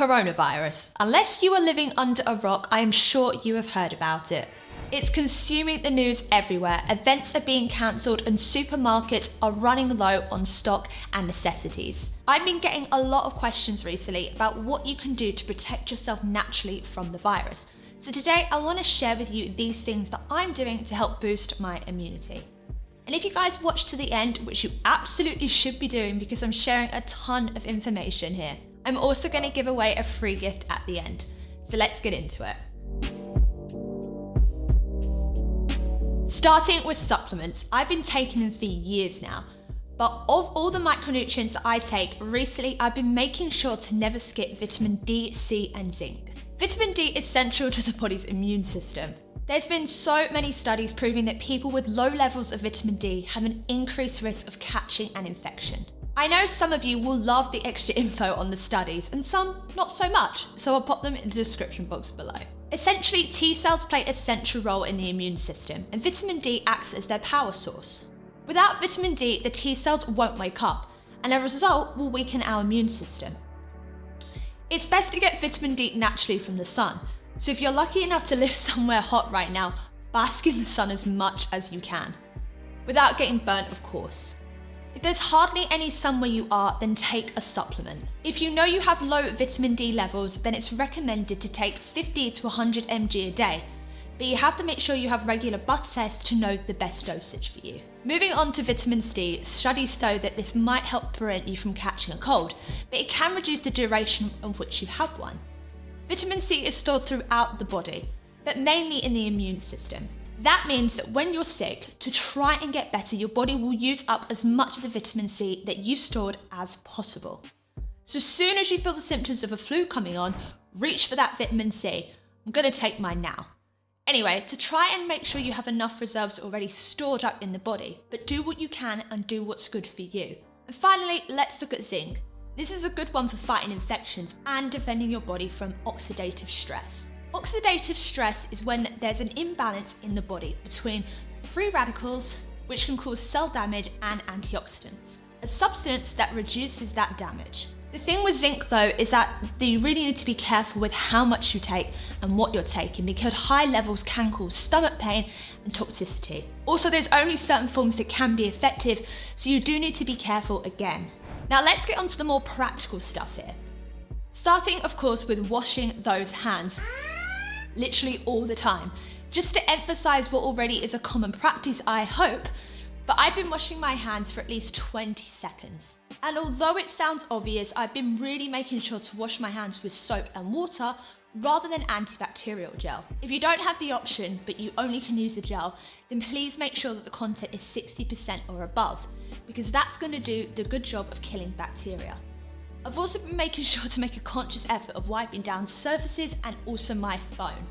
Coronavirus. Unless you are living under a rock, I am sure you have heard about it. It's consuming the news everywhere. Events are being cancelled and supermarkets are running low on stock and necessities. I've been getting a lot of questions recently about what you can do to protect yourself naturally from the virus. So today I want to share with you these things that I'm doing to help boost my immunity. And if you guys watch to the end, which you absolutely should be doing because I'm sharing a ton of information here, I'm also going to give away a free gift at the end. So let's get into it. Starting with supplements, I've been taking them for years now. But of all the micronutrients that I take, recently I've been making sure to never skip vitamin D, C and zinc. Vitamin D is central to the body's immune system. There's been so many studies proving that people with low levels of vitamin D have an increased risk of catching an infection. I know some of you will love the extra info on the studies and some not so much, so I'll pop them in the description box below. Essentially, T cells play a central role in the immune system and vitamin D acts as their power source. Without vitamin D, the T cells won't wake up and as a result will weaken our immune system. It's best to get vitamin D naturally from the sun, so if you're lucky enough to live somewhere hot right now, bask in the sun as much as you can. Without getting burnt, of course. If there's hardly any sun where you are, then take a supplement. If you know you have low vitamin D levels, then it's recommended to take 50 to 100 mg a day, but you have to make sure you have regular blood tests to know the best dosage for you. Moving on to vitamin C, studies show that this might help prevent you from catching a cold, but it can reduce the duration of which you have one. Vitamin C is stored throughout the body, but mainly in the immune system. That means that when you're sick, to try and get better, your body will use up as much of the vitamin C that you've stored as possible. So as soon as you feel the symptoms of a flu coming on, reach for that vitamin C. I'm going to take mine now. Anyway, to try and make sure you have enough reserves already stored up in the body, but do what you can and do what's good for you. And finally, let's look at zinc. This is a good one for fighting infections and defending your body from oxidative stress. Oxidative stress is when there's an imbalance in the body between free radicals, which can cause cell damage, and antioxidants, a substance that reduces that damage. The thing with zinc though is that you really need to be careful with how much you take and what you're taking, because high levels can cause stomach pain and toxicity. Also, there's only certain forms that can be effective, so you do need to be careful again. Now let's get on to the more practical stuff here. Starting of course with washing those hands. Literally all the time. Just to emphasize what already is a common practice, I hope, but I've been washing my hands for at least 20 seconds. And although it sounds obvious, I've been really making sure to wash my hands with soap and water rather than antibacterial gel. If you don't have the option, but you only can use the gel, then please make sure that the content is 60% or above, because that's going to do the good job of killing bacteria. I've also been making sure to make a conscious effort of wiping down surfaces and also my phone,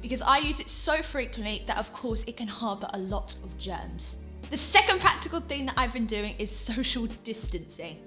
because I use it so frequently that of course it can harbour a lot of germs. The second practical thing that I've been doing is social distancing.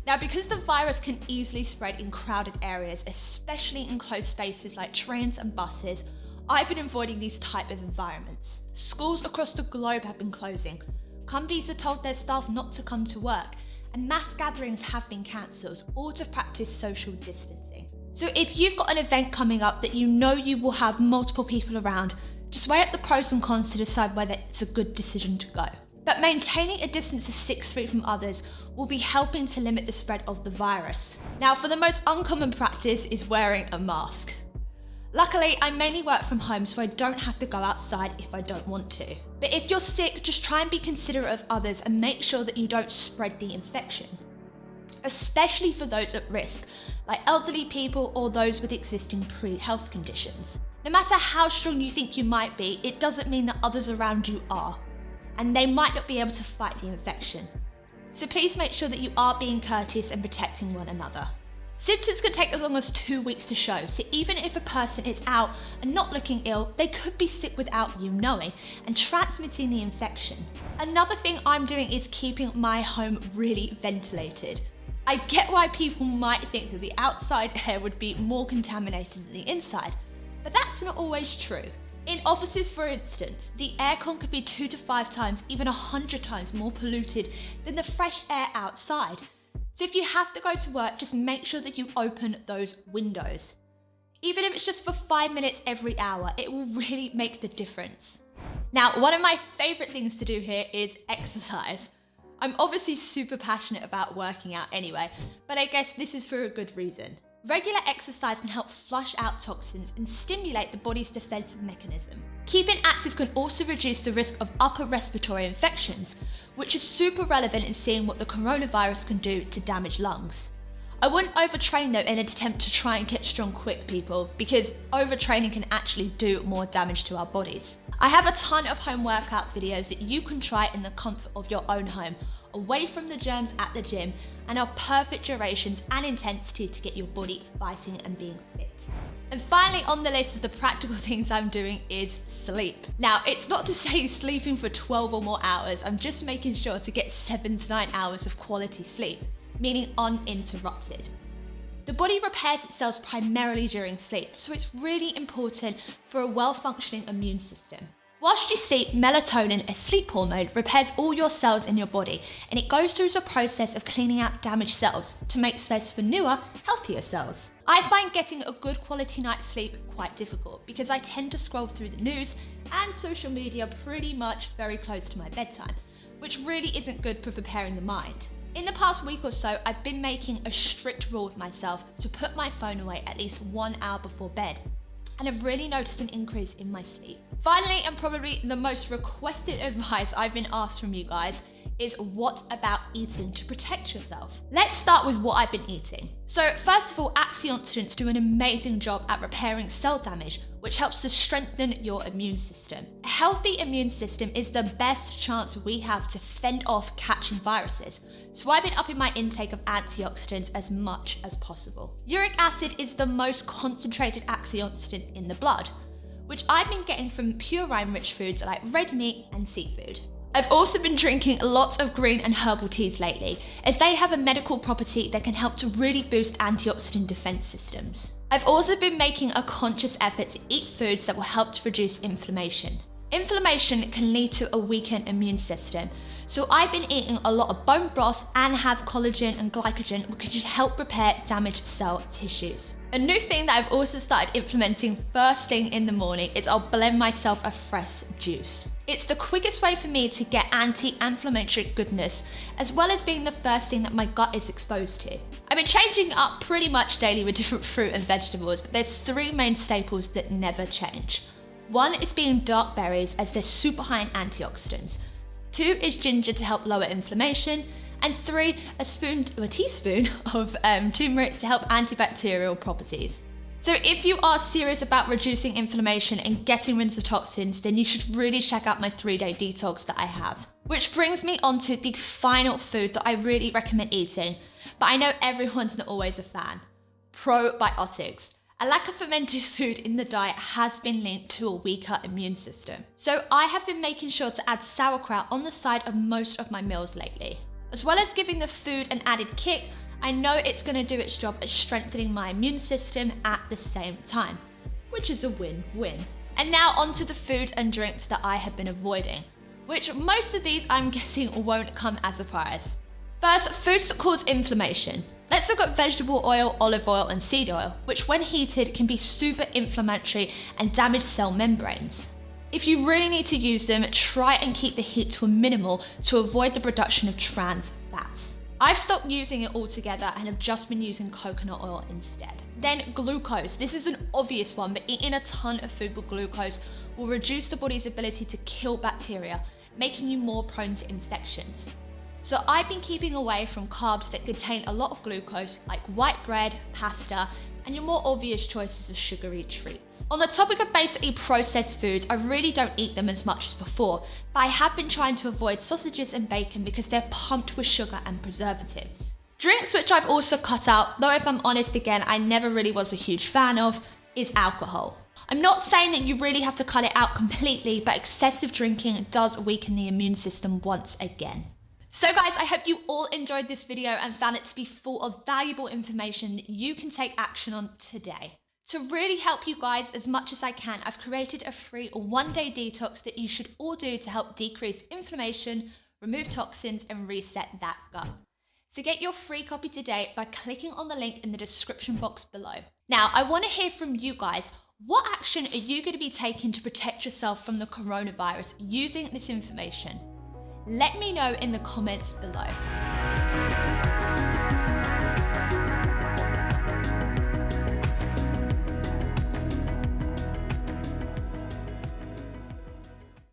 Now, because the virus can easily spread in crowded areas, especially in closed spaces like trains and buses, I've been avoiding these type of environments. Schools across the globe have been closing. Companies have told their staff not to come to work, and mass gatherings have been cancelled, all to practice social distancing. So if you've got an event coming up that you know you will have multiple people around, just weigh up the pros and cons to decide whether it's a good decision to go. But maintaining a distance of 6 feet from others will be helping to limit the spread of the virus. Now, for the most uncommon practice is wearing a mask. Luckily, I mainly work from home, so I don't have to go outside if I don't want to. But if you're sick, just try and be considerate of others and make sure that you don't spread the infection. Especially for those at risk, like elderly people or those with existing pre-health conditions. No matter how strong you think you might be, it doesn't mean that others around you are, and they might not be able to fight the infection. So please make sure that you are being courteous and protecting one another. Symptoms can take as long as 2 weeks to show, so even if a person is out and not looking ill, they could be sick without you knowing and transmitting the infection. Another thing I'm doing is keeping my home really ventilated. I get why people might think that the outside air would be more contaminated than the inside, but that's not always true. In offices, for instance, the aircon could be 2 to 5 times, even 100 times more polluted than the fresh air outside. So if you have to go to work, just make sure that you open those windows. Even if it's just for 5 minutes every hour, it will really make the difference. Now, one of my favorite things to do here is exercise. I'm obviously super passionate about working out anyway, but I guess this is for a good reason. Regular exercise can help flush out toxins and stimulate the body's defensive mechanism. Keeping active can also reduce the risk of upper respiratory infections, which is super relevant in seeing what the coronavirus can do to damage lungs. I wouldn't overtrain though in an attempt to try and get strong quick, people, because overtraining can actually do more damage to our bodies. I have a ton of home workout videos that you can try in the comfort of your own home, away from the germs at the gym, and are perfect durations and intensity to get your body fighting and being fit. And finally on the list of the practical things I'm doing is sleep. Now, it's not to say sleeping for 12 or more hours, I'm just making sure to get 7 to 9 hours of quality sleep, meaning uninterrupted. The body repairs its cells primarily during sleep, so it's really important for a well-functioning immune system. Whilst you sleep, melatonin, a sleep hormone, repairs all your cells in your body, and it goes through the process of cleaning out damaged cells to make space for newer, healthier cells. I find getting a good quality night's sleep quite difficult because I tend to scroll through the news and social media pretty much very close to my bedtime, which really isn't good for preparing the mind. In the past week or so, I've been making a strict rule with myself to put my phone away at least 1 hour before bed, and I've really noticed an increase in my sleep. Finally, and probably the most requested advice I've been asked from you guys is what about eating to protect yourself? Let's start with what I've been eating. So first of all, antioxidants do an amazing job at repairing cell damage, which helps to strengthen your immune system. A healthy immune system is the best chance we have to fend off catching viruses. So I've been upping my intake of antioxidants as much as possible. Uric acid is the most concentrated antioxidant in the blood, which I've been getting from purine-rich foods like red meat and seafood. I've also been drinking lots of green and herbal teas lately, as they have a medical property that can help to really boost antioxidant defense systems. I've also been making a conscious effort to eat foods that will help to reduce inflammation. Inflammation can lead to a weakened immune system, so I've been eating a lot of bone broth and have collagen and glycogen, which should help repair damaged cell tissues. A new thing that I've also started implementing first thing in the morning is I'll blend myself a fresh juice. It's the quickest way for me to get anti-inflammatory goodness, as well as being the first thing that my gut is exposed to. I've been changing it up pretty much daily with different fruit and vegetables, but there's 3 main staples that never change. 1 is being dark berries, as they're super high in antioxidants. 2 is ginger to help lower inflammation. And 3, a teaspoon of turmeric to help antibacterial properties. So if you are serious about reducing inflammation and getting rid of toxins, then you should really check out my 3-day detox that I have. Which brings me on to the final food that I really recommend eating, but I know everyone's not always a fan. Probiotics. A lack of fermented food in the diet has been linked to a weaker immune system. So I have been making sure to add sauerkraut on the side of most of my meals lately. As well as giving the food an added kick, I know it's going to do its job at strengthening my immune system at the same time, which is a win-win. And now onto the food and drinks that I have been avoiding, which most of these I'm guessing won't come as a surprise. First, foods that cause inflammation. Let's look at vegetable oil, olive oil, and seed oil, which when heated can be super inflammatory and damage cell membranes. If you really need to use them, try and keep the heat to a minimal to avoid the production of trans fats. I've stopped using it altogether and have just been using coconut oil instead. Then glucose. This is an obvious one, but eating a ton of food with glucose will reduce the body's ability to kill bacteria, making you more prone to infections. So I've been keeping away from carbs that contain a lot of glucose, like white bread, pasta, and your more obvious choices of sugary treats. On the topic of basically processed foods, I really don't eat them as much as before, but I have been trying to avoid sausages and bacon because they're pumped with sugar and preservatives. Drinks which I've also cut out, though if I'm honest again, I never really was a huge fan of, is alcohol. I'm not saying that you really have to cut it out completely, but excessive drinking does weaken the immune system once again. So guys, I hope you all enjoyed this video and found it to be full of valuable information that you can take action on today. To really help you guys as much as I can, I've created a free 1-day detox that you should all do to help decrease inflammation, remove toxins, and reset that gut. So get your free copy today by clicking on the link in the description box below. Now, I want to hear from you guys. What action are you going to be taking to protect yourself from the coronavirus using this information? Let me know in the comments below.